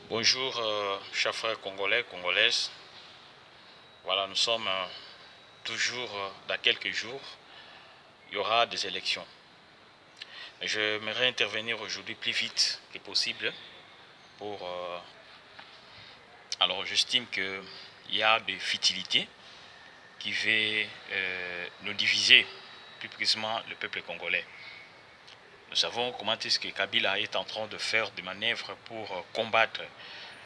Bonjour, chers frères congolais, congolaises. Voilà, nous sommes toujours dans quelques jours, il y aura des élections. J'aimerais intervenir aujourd'hui plus vite que possible pour... alors, j'estime qu'il y a des futilités qui vont nous diviser, plus précisément le peuple congolais. Nous savons comment est-ce que Kabila est en train de faire des manœuvres pour combattre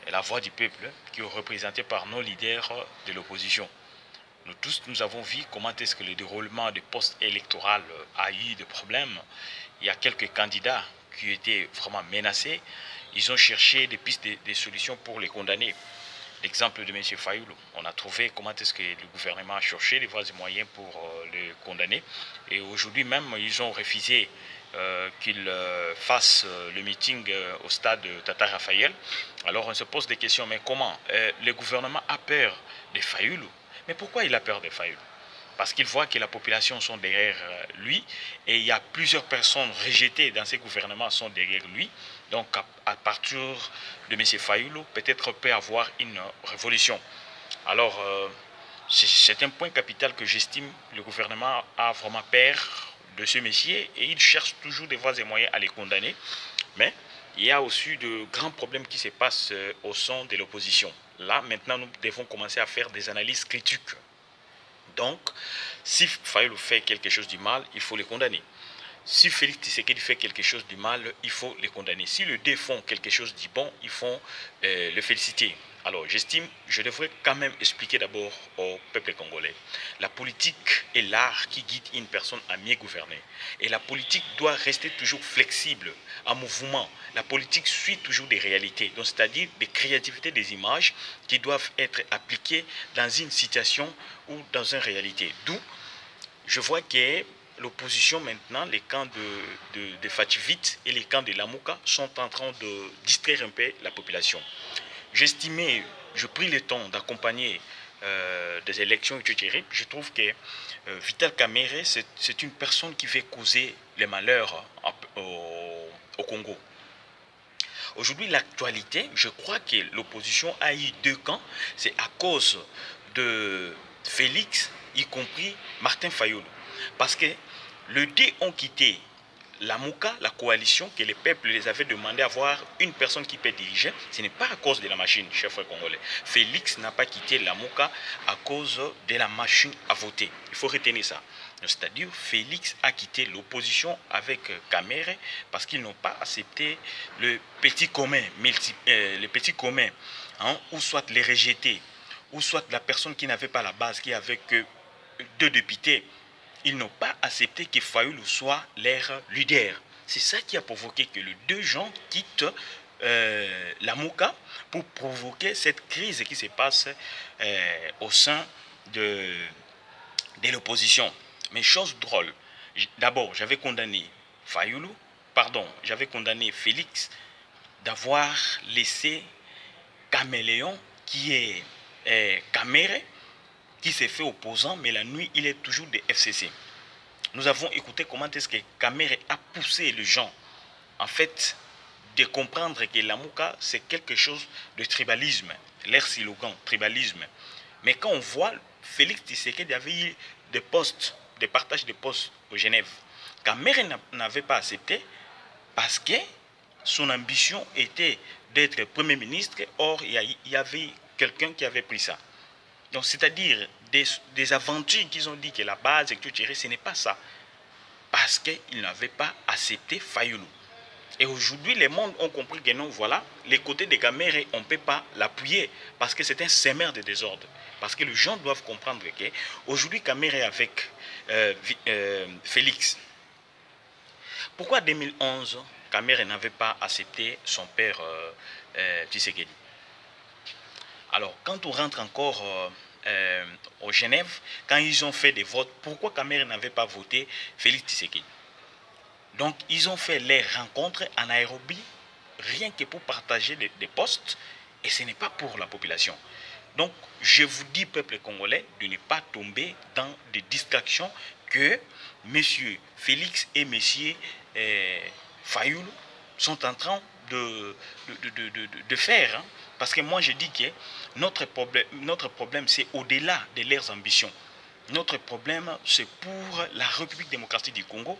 la voix du peuple qui est représentée par nos leaders de l'opposition. Nous tous, nous avons vu comment est-ce que le déroulement des postes électoraux a eu des problèmes. Il y a quelques candidats qui étaient vraiment menacés. Ils ont cherché des pistes, des solutions pour les condamner. L'exemple de M. Fayoulou, on a trouvé comment est-ce que le gouvernement a cherché les voies et moyens pour le condamner. Et aujourd'hui même, ils ont refusé qu'il fasse le meeting au stade de Tata Raphaël. Alors on se pose des questions, mais comment le gouvernement a peur de Fayoulou? Mais pourquoi il a peur de Fayoulou? Parce qu'il voit que la population sont derrière lui et il y a plusieurs personnes rejetées dans ces gouvernements sont derrière lui. Donc à partir de M. Fayoulou, peut-être peut avoir une révolution. Alors c'est un point capital que j'estime le gouvernement a vraiment peur de ce monsieur et il cherche toujours des voies et moyens à les condamner. Mais il y a aussi de grands problèmes qui se passent au sein de l'opposition. Là, maintenant, nous devons commencer à faire des analyses critiques. Donc, si Fayoulou fait quelque chose de mal, il faut le condamner. Si Félix Tshisekedi fait quelque chose de mal, il faut le condamner. Si le deux font quelque chose de bon, il faut le féliciter. Alors, j'estime, je devrais quand même expliquer d'abord au peuple congolais. La politique est l'art qui guide une personne à mieux gouverner. Et la politique doit rester toujours flexible, en mouvement. La politique suit toujours des réalités, donc c'est-à-dire des créativités des images qui doivent être appliquées dans une situation ou dans une réalité. D'où je vois que l'opposition maintenant, les camps de Fativit et les camps de Lamouka sont en train de distraire un peu la population. J'estimais, je pris le temps d'accompagner des élections terribles. Je trouve que Vital Kamerhe, c'est une personne qui veut causer les malheurs au Congo. Aujourd'hui, l'actualité, je crois que l'opposition a eu deux camps. C'est à cause de Félix, y compris Martin Fayoulou. Parce que les deux ont quitté la Mouka, la coalition, que les peuples les avaient demandé d'avoir une personne qui peut diriger. Ce n'est pas à cause de la machine, chef congolais. Félix n'a pas quitté la Mouka à cause de la machine à voter. Il faut retenir ça. C'est-à-dire Félix a quitté l'opposition avec Kamere parce qu'ils n'ont pas accepté le petit commun, hein, ou soit les rejeter, ou soit la personne qui n'avait pas la base, qui avait que deux députés. Ils n'ont pas accepté que Fayoulou soit leur leader. C'est ça qui a provoqué que les deux gens quittent la Mouka pour provoquer cette crise qui se passe au sein de l'opposition. Mais chose drôle, d'abord j'avais condamné Fayoulou, pardon, j'avais condamné Félix d'avoir laissé Caméléon qui est Caméré, qui s'est fait opposant, mais la nuit il est toujours des FCC. Nous avons écouté comment est-ce que Caméré a poussé les gens, en fait, de comprendre que la Mouka, c'est quelque chose de tribalisme, l'air slogan, tribalisme. Mais quand on voit, Félix Tshisekedi avait eu des postes, des partages de postes au Genève. Caméré n'avait pas accepté parce que son ambition était d'être Premier ministre, or il y avait quelqu'un qui avait pris ça. Donc, c'est-à-dire des aventures qu'ils ont dit que la base, etc., ce n'est pas ça. Parce qu'ils n'avaient pas accepté Fayoulou. Et aujourd'hui, les mondes ont compris que non, voilà, les côtés de Gamere, on ne peut pas l'appuyer parce que c'est un semeur de désordre. Parce que les gens doivent comprendre qu'aujourd'hui, Gamere est avec Félix. Pourquoi en 2011, Gamere n'avait pas accepté son père Tshisekedi? Alors, quand on rentre encore au Genève, quand ils ont fait des votes, pourquoi Kamere n'avait pas voté Félix Tshisekedi? Donc, ils ont fait les rencontres en Nairobi, rien que pour partager des postes, et ce n'est pas pour la population. Donc, je vous dis, peuple congolais, de ne pas tomber dans des distractions que M. Félix et M. Fayoulou sont en train de faire. Hein. Parce que moi, je dis que notre problème c'est au-delà de leurs ambitions. Notre problème, c'est pour la République démocratique du Congo,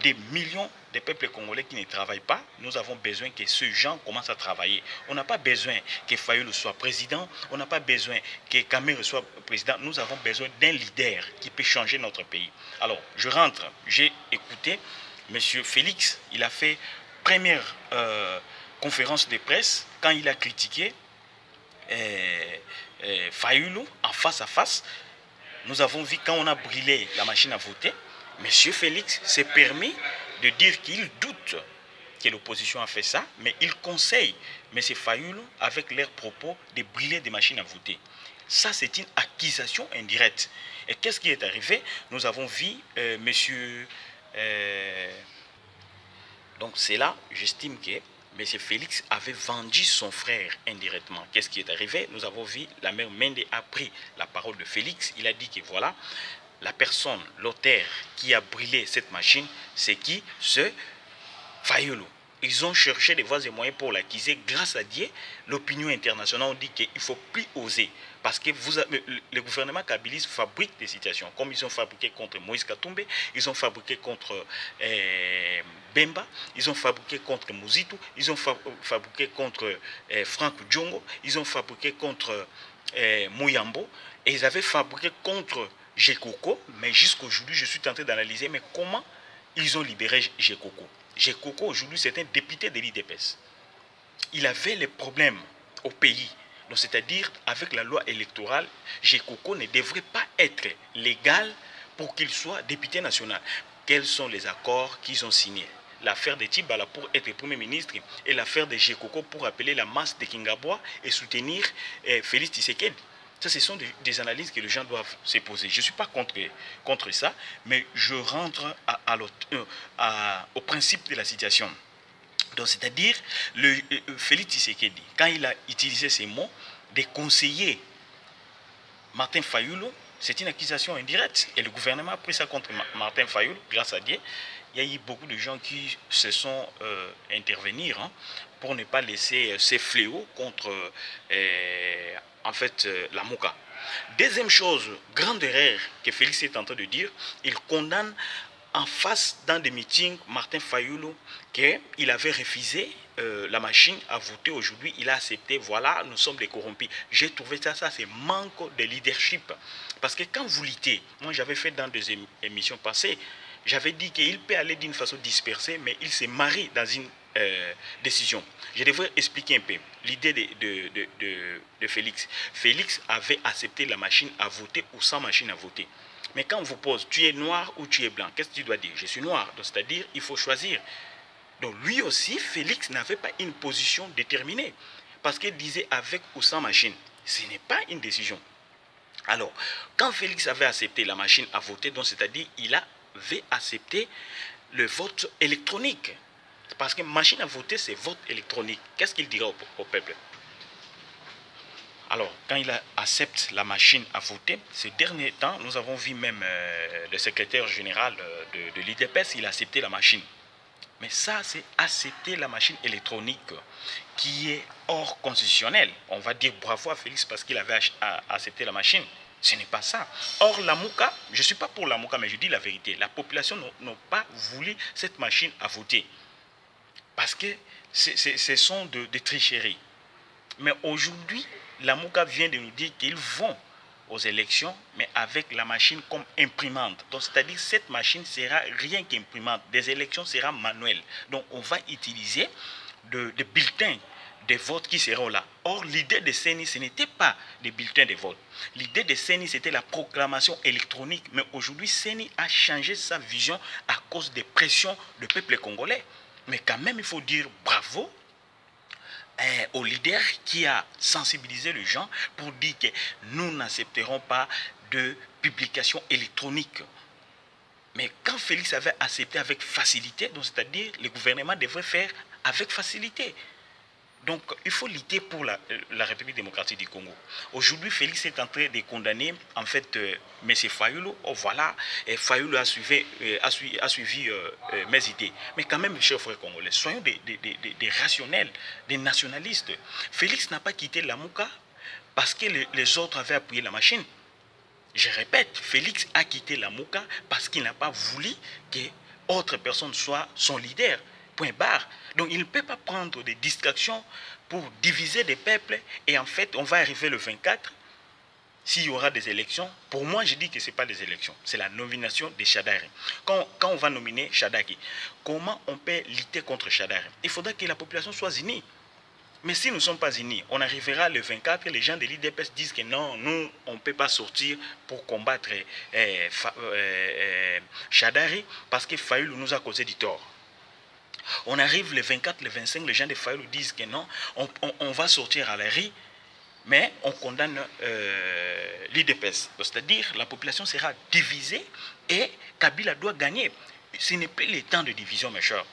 des millions de peuples congolais qui ne travaillent pas. Nous avons besoin que ces gens commencent à travailler. On n'a pas besoin que Fayoulou soit président, on n'a pas besoin que Kamere soit président. Nous avons besoin d'un leader qui peut changer notre pays. Alors, je rentre, j'ai écouté M. Félix, il a fait première conférence de presse quand il a critiqué Fayoulou en face à face. Nous avons vu quand on a brûlé la machine à voter, M. Félix s'est permis de dire qu'il doute que l'opposition a fait ça, mais il conseille M. Fayoulou, avec leurs propos, de brûler des machines à voter. Ça, c'est une accusation indirecte. Et qu'est-ce qui est arrivé? Nous avons vu M. Donc c'est là, j'estime que M. Félix avait vendu son frère indirectement. Qu'est-ce qui est arrivé? Nous avons vu, la mère Mende a pris la parole de Félix. Il a dit que voilà, la personne, l'auteur qui a brûlé cette machine, c'est qui? C'est Fayoulou. Ils ont cherché des voies et moyens pour l'accuser. Grâce à Dieu, l'opinion internationale a dit qu'il ne faut plus oser. Parce que le gouvernement kabiliste fabrique des situations. Comme ils ont fabriqué contre Moïse Katumbe, ils ont fabriqué contre Bemba, ils ont fabriqué contre Mouzitou, ils ont fabriqué contre Franck Djongo, ils ont fabriqué contre Mouyambo, et ils avaient fabriqué contre Jekoko. Mais jusqu'aujourd'hui, je suis tenté d'analyser, mais comment ils ont libéré Jekoko? Jekoko, aujourd'hui, c'est un député de l'IDPS. Il avait les problèmes au pays. Donc, c'est-à-dire, avec la loi électorale, Jekoko ne devrait pas être légal pour qu'il soit député national. Quels sont les accords qu'ils ont signés? L'affaire de Tibala pour être Premier ministre et l'affaire de Jekoko pour appeler la masse de Kingabois et soutenir Félix Tshisekedi. Ça, ce sont des analyses que les gens doivent se poser. Je ne suis pas contre ça, mais je rentre au principe de la situation. Donc, c'est-à-dire, Félix Tshisekedi, quand il a utilisé ces mots, de conseiller Martin Fayoulou, c'est une accusation indirecte. Et le gouvernement a pris ça contre Martin Fayoulou, grâce à Dieu. Il y a eu beaucoup de gens qui se sont intervenir pour ne pas laisser ces fléaux contre en fait la Mouka. Deuxième chose, grande erreur que Félix est en train de dire, il condamne en face dans des meetings Martin Fayoulou qu'il avait refusé la machine à voter aujourd'hui, il a accepté, voilà, nous sommes des corrompus. J'ai trouvé ça c'est manque de leadership. Parce que quand vous luttez, moi j'avais fait dans des émissions passées, j'avais dit qu'il peut aller d'une façon dispersée, mais il se marie dans une décision. Je devrais expliquer un peu l'idée de Félix. Félix avait accepté la machine à voter ou sans machine à voter. Mais quand on vous pose, tu es noir ou tu es blanc, qu'est-ce que tu dois dire? Je suis noir. C'est-à-dire, il faut choisir. Donc lui aussi, Félix n'avait pas une position déterminée. Parce qu'il disait avec ou sans machine. Ce n'est pas une décision. Alors, quand Félix avait accepté la machine à voter, donc c'est-à-dire, il avait accepté le vote électronique. Parce que machine à voter, c'est vote électronique. Qu'est-ce qu'il dira au peuple? Alors, quand il accepte la machine à voter, ces derniers temps, nous avons vu même le secrétaire général de l'IDPS, il a accepté la machine. Mais ça, c'est accepter la machine électronique qui est hors constitutionnelle. On va dire bravo à Félix parce qu'il avait accepté la machine. Ce n'est pas ça. Or, la Mouka, je ne suis pas pour la Mouka, mais je dis la vérité. La population n'a pas voulu cette machine à voter. Parce que ce sont des tricheries. Mais aujourd'hui, la Mouka vient de nous dire qu'ils vont aux élections, mais avec la machine comme imprimante. Donc, c'est-à-dire que cette machine sera rien qu'imprimante. Des élections sera manuelles. Donc, on va utiliser des bulletins de vote qui seront là. Or, l'idée de CENI, ce n'était pas des bulletins de vote. L'idée de CENI, c'était la proclamation électronique. Mais aujourd'hui, CENI a changé sa vision à cause des pressions du peuple congolais. Mais quand même, il faut dire bravo au leader qui a sensibilisé les gens pour dire que nous n'accepterons pas de publication électronique. Mais quand Félix avait accepté avec facilité, donc c'est-à-dire le gouvernement devrait faire avec facilité. Donc, il faut lutter pour la République démocratique du Congo. Aujourd'hui, Félix est en train de condamner, en fait, M. Fayulu. Oh, voilà, et Fayulu a suivi mes idées. Mais quand même, chers frères congolais, soyons des rationnels, des nationalistes. Félix n'a pas quitté la Mouka parce que les autres avaient appuyé la machine. Je répète, Félix a quitté la Mouka parce qu'il n'a pas voulu que autre personne soit son leader. Point barre. Donc il ne peut pas prendre des distractions pour diviser des peuples. Et en fait, on va arriver le 24, s'il y aura des élections. Pour moi, je dis que ce n'est pas des élections, c'est la nomination de Shadari. Quand on va nominer Shadari, comment on peut lutter contre Shadari? Il faudra que la population soit unie. Mais si nous ne sommes pas unis, on arrivera le 24, les gens de l'IDPS disent que non, nous, on ne peut pas sortir pour combattre Shadari parce que Fayulu nous a causé du tort. On arrive le 24, le 25, les gens de Fayulu disent que non, on va sortir à la rue, mais on condamne l'IDPS. C'est-à-dire la population sera divisée et Kabila doit gagner. Ce n'est plus le temps de division, mes chers.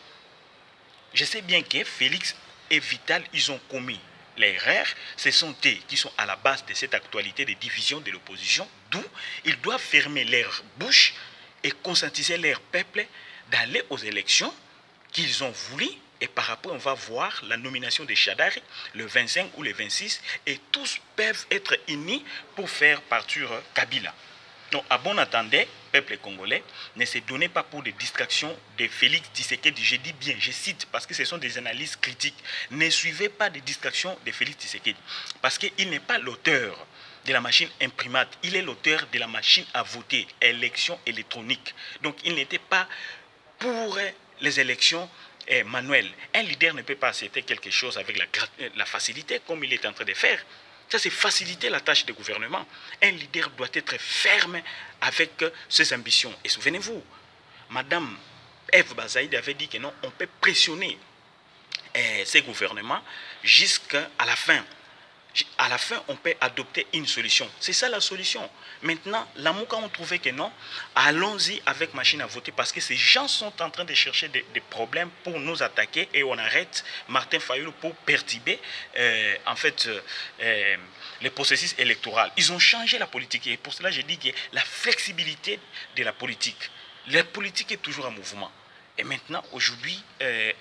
Je sais bien que Félix et Vital, ils ont commis l'erreur. Ce sont eux qui sont à la base de cette actualité de division de l'opposition, d'où ils doivent fermer leur bouche et conscientiser leur peuple d'aller aux élections qu'ils ont voulu. Et par après, on va voir la nomination de Shadari le 25 ou le 26 et tous peuvent être unis pour faire partir Kabila. Donc, à bon entendeur, peuple congolais, ne se donnez pas pour des distractions de Félix Tshisekedi. Je dis bien, je cite, parce que ce sont des analyses critiques. Ne suivez pas des distractions de Félix Tshisekedi. Parce qu'il n'est pas l'auteur de la machine imprimante. Il est l'auteur de la machine à voter, élection électronique. Donc, il n'était pas pour les élections manuelles. Un leader ne peut pas accepter quelque chose avec la facilité comme il est en train de faire. Ça, c'est faciliter la tâche du gouvernement. Un leader doit être ferme avec ses ambitions. Et souvenez-vous, Madame Eve Bazaïd avait dit que non, on peut pressionner ces gouvernements jusqu'à la fin. À la fin, on peut adopter une solution. C'est ça la solution. Maintenant, la Mouka ont trouvé que non, allons-y avec machine à voter parce que ces gens sont en train de chercher des problèmes pour nous attaquer et on arrête Martin Fayulu pour perturber en fait le processus électoral. Ils ont changé la politique et pour cela je dis que la flexibilité de la politique. La politique est toujours en mouvement. Et maintenant, aujourd'hui,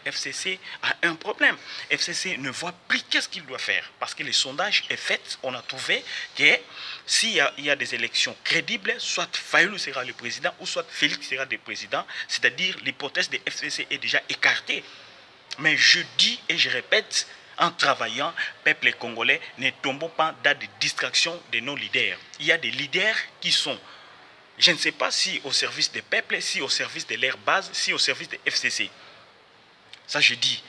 FCC a un problème. FCC ne voit plus qu'est-ce qu'il doit faire. Parce que le sondage est fait, on a trouvé que s'il y a des élections crédibles, soit Fayulu sera le président ou soit Félix sera le président. C'est-à-dire l'hypothèse de FCC est déjà écartée. Mais je dis et je répète, en travaillant, peuple congolais, ne tombons pas dans des distractions de nos leaders. Il y a des leaders qui sont... Je ne sais pas si au service des peuples, si au service de leur base, si au service des FCC. Ça, je dis.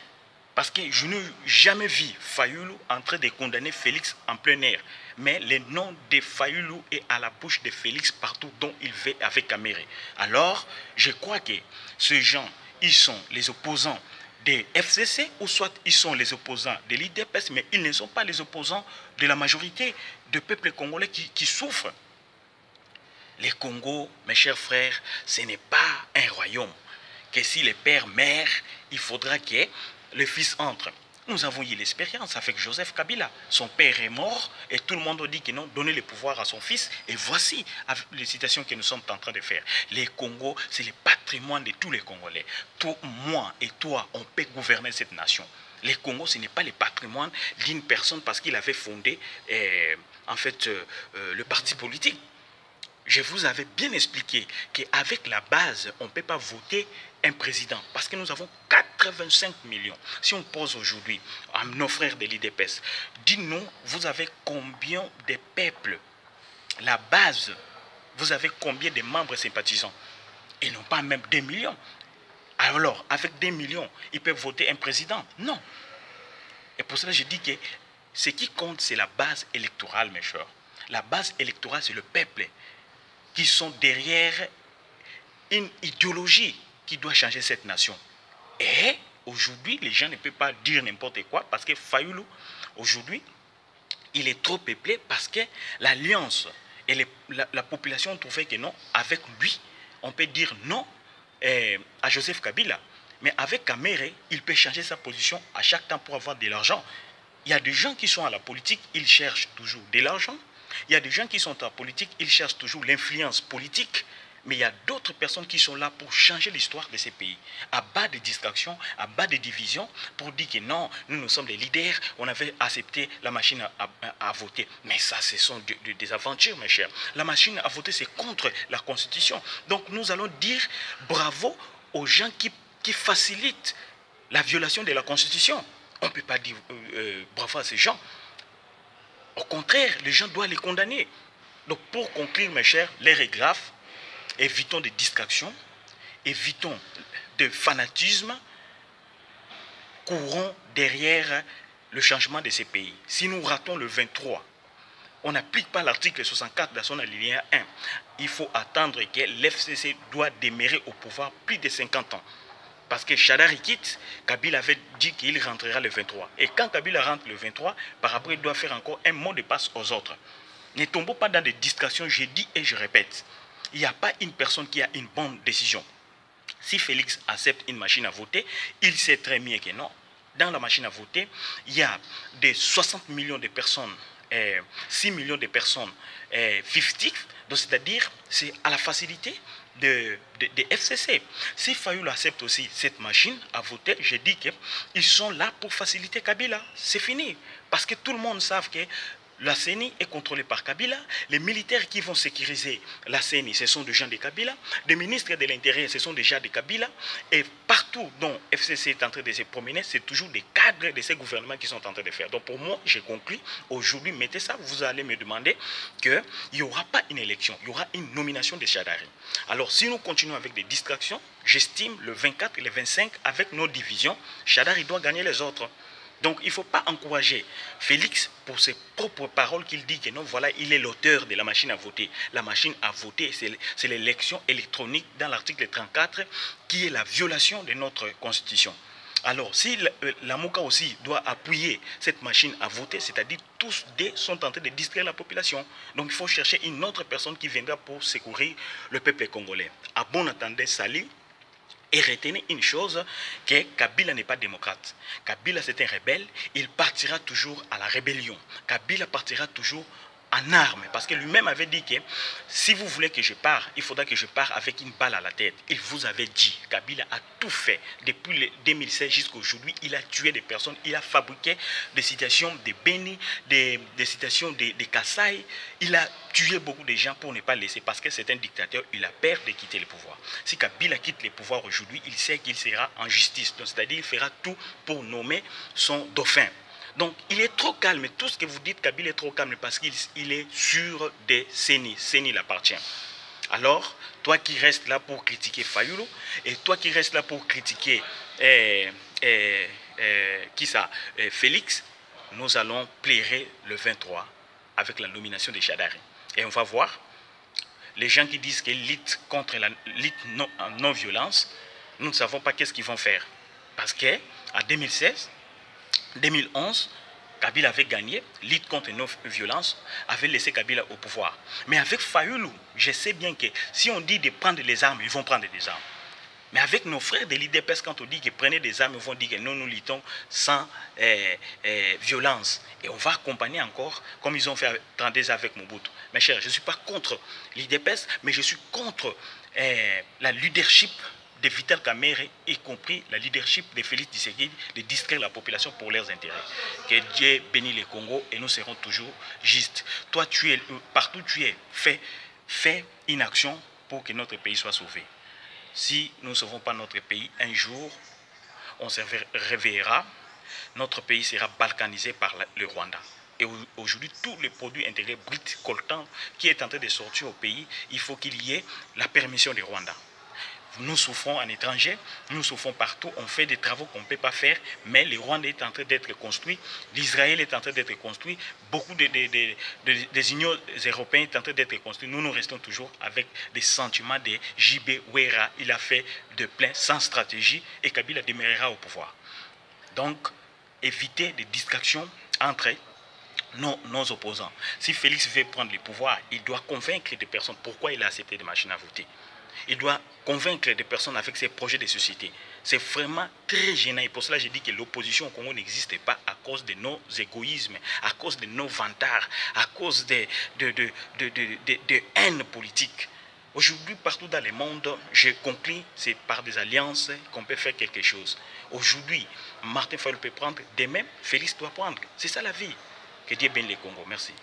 Parce que je n'ai jamais vu Fayulu en train de condamner Félix en plein air. Mais le nom de Fayulu est à la bouche de Félix partout dont il va avec Caméré. Alors, je crois que ces gens, ils sont les opposants des FCC ou soit ils sont les opposants de l'IDPS, mais ils ne sont pas les opposants de la majorité du peuple congolais qui souffre. Les Congo, mes chers frères, ce n'est pas un royaume. Que si le père meurt, il faudra que le fils entre. Nous avons eu l'expérience avec Joseph Kabila. Son père est mort et tout le monde dit que non, donnez le pouvoir à son fils. Et voici les citations que nous sommes en train de faire. Les Congo, c'est le patrimoine de tous les Congolais. Toi, moi et toi, on peut gouverner cette nation. Les Congo, ce n'est pas le patrimoine d'une personne parce qu'il avait fondé en fait le parti politique. Je vous avais bien expliqué qu'avec la base, on ne peut pas voter un président parce que nous avons 85 millions. Si on pose aujourd'hui à nos frères de l'IDPS, dites-nous, vous avez combien de peuples? La base, vous avez combien de membres sympathisants? Ils n'ont pas même 2 millions. Alors, avec 2 millions, ils peuvent voter un président? Non. Et pour cela, je dis que ce qui compte, c'est la base électorale, mes chers. La base électorale, c'est le peuple qui sont derrière une idéologie qui doit changer cette nation. Et aujourd'hui, les gens ne peuvent pas dire n'importe quoi parce que Fayulu, aujourd'hui, il est trop peuplé parce que l'alliance et la population ont trouvé que non, avec lui, on peut dire non à Joseph Kabila. Mais avec Kamere, il peut changer sa position à chaque temps pour avoir de l'argent. Il y a des gens qui sont à la politique, ils cherchent toujours de l'argent. Il y a des gens qui sont en politique, ils cherchent toujours l'influence politique. Mais il y a d'autres personnes qui sont là pour changer l'histoire de ces pays, à bas de distractions, à bas de divisions, pour dire que non, nous sommes les leaders, on avait accepté la machine à voter. Mais ça, ce sont des aventures, mes chers. La machine à voter, c'est contre la Constitution. Donc nous allons dire bravo aux gens qui facilitent la violation de la Constitution. On ne peut pas dire bravo à ces gens. Au contraire, les gens doivent les condamner. Donc pour conclure, mes chers, l'heure est grave. Évitons des distractions, évitons de fanatisme, courons derrière le changement de ces pays. Si nous ratons le 23, on n'applique pas l'article 64 dans son alinéa 1. Il faut attendre que l'FCC doit demeurer au pouvoir plus de 50 ans. Parce que Chadari quitte, Kabila avait dit qu'il rentrera le 23. Et quand Kabila rentre le 23, par après, il doit faire encore un mot de passe aux autres. Ne tombons pas dans des distractions, je dis et je répète. Il n'y a pas une personne qui a une bonne décision. Si Félix accepte une machine à voter, il sait très bien que non. Dans la machine à voter, il y a des 60 millions de personnes, 6 millions de personnes fictives, c'est-à-dire c'est à la facilité de FCC. Si Fayoulou accepte aussi cette machine à voter, je dis qu'ils sont là pour faciliter Kabila. C'est fini. Parce que tout le monde sait que la CENI est contrôlée par Kabila. Les militaires qui vont sécuriser la CENI, ce sont des gens de Kabila. Les ministres de l'Intérieur, ce sont des gens de Kabila. Et partout dont FCC est en train de se promener, c'est toujours des cadres de ces gouvernements qui sont en train de faire. Donc pour moi, j'ai conclu. Aujourd'hui, mettez ça, vous allez me demander qu'il n'y aura pas une élection, il y aura une nomination de Chadari. Alors si nous continuons avec des distractions, j'estime le 24 et le 25, avec nos divisions, Chadari doit gagner les autres. Donc il ne faut pas encourager Félix pour ses propres paroles qu'il dit que non, voilà, il est l'auteur de la machine à voter. La machine à voter, c'est l'élection électronique dans l'article 34 qui est la violation de notre constitution. Alors si la MOCA aussi doit appuyer cette machine à voter, c'est-à-dire tous deux sont en train de distraire la population. Donc il faut chercher une autre personne qui viendra pour secourir le peuple congolais. À bon entendeur, salut. Et retenez une chose, que Kabila n'est pas démocrate. Kabila c'est un rebelle, il partira toujours à la rébellion. Kabila partira toujours en armes, parce que lui-même avait dit que si vous voulez que je parte, il faudra que je parte avec une balle à la tête. Il vous avait dit, Kabila a tout fait. Depuis 2016 jusqu'à aujourd'hui, il a tué des personnes, il a fabriqué des citations de Beni, des citations de Kassai. Il a tué beaucoup de gens pour ne pas laisser, parce que c'est un dictateur, il a peur de quitter le pouvoir. Si Kabila quitte le pouvoir aujourd'hui, il sait qu'il sera en justice. C'est-à-dire qu'il fera tout pour nommer son dauphin. Donc, il est trop calme. Tout ce que vous dites, Kabila est trop calme parce qu'il est sûr des CENI. CENI l'appartient. Alors, toi qui restes là pour critiquer Fayoulou, et toi qui restes là pour critiquer Félix, nous allons plairer le 23 avec la nomination de Chadari. Et on va voir les gens qui disent qu'ils luttent contre la lutte non-violence. Nous ne savons pas qu'est-ce qu'ils vont faire. Parce qu'en 2016, 2011, Kabila avait gagné, lutte contre nos violences, avait laissé Kabila au pouvoir. Mais avec Fayoulou, je sais bien que si on dit de prendre les armes, ils vont prendre des armes. Mais avec nos frères de l'IDPS, quand on dit qu'ils prenaient des armes, ils vont dire que nous luttons sans violence. Et on va accompagner encore, comme ils ont fait 32 ans avec Mobutu. Mes chers, je ne suis pas contre l'IDPS, mais je suis contre la leadership de Vital Kamerhe, y compris la leadership de Félix Tshisekedi, de distraire la population pour leurs intérêts. Que Dieu bénisse le Congo et nous serons toujours justes. Toi, tu es partout tu es, fais une action pour que notre pays soit sauvé. Si nous ne sauvons pas notre pays, un jour, on se réveillera, notre pays sera balkanisé par le Rwanda. Et aujourd'hui, tous les produits intégrés bruts coltants qui est en train de sortir au pays, il faut qu'il y ait la permission du Rwanda. Nous souffrons en étranger, nous souffrons partout, on fait des travaux qu'on ne peut pas faire, mais le Rwanda est en train d'être construit, l'Israël est en train d'être construit, beaucoup des unions européennes sont en train d'être construites. Nous restons toujours avec des sentiments de JB Ouera, il a fait de plein sans stratégie et Kabila demeurera au pouvoir. Donc, évitez des distractions entre nos opposants. Si Félix veut prendre le pouvoir, il doit convaincre des personnes pourquoi il a accepté des machines à voter. Il doit convaincre des personnes avec ses projets de société. C'est vraiment très gênant. Et pour cela, je dis que l'opposition au Congo n'existe pas à cause de nos égoïsmes, à cause de nos vantards, à cause de haine politique. Aujourd'hui, partout dans le monde, je conclus, c'est par des alliances qu'on peut faire quelque chose. Aujourd'hui, Martin Fayulu peut prendre, demain, Félix doit prendre. C'est ça la vie. Que Dieu bénisse le Congo. Merci.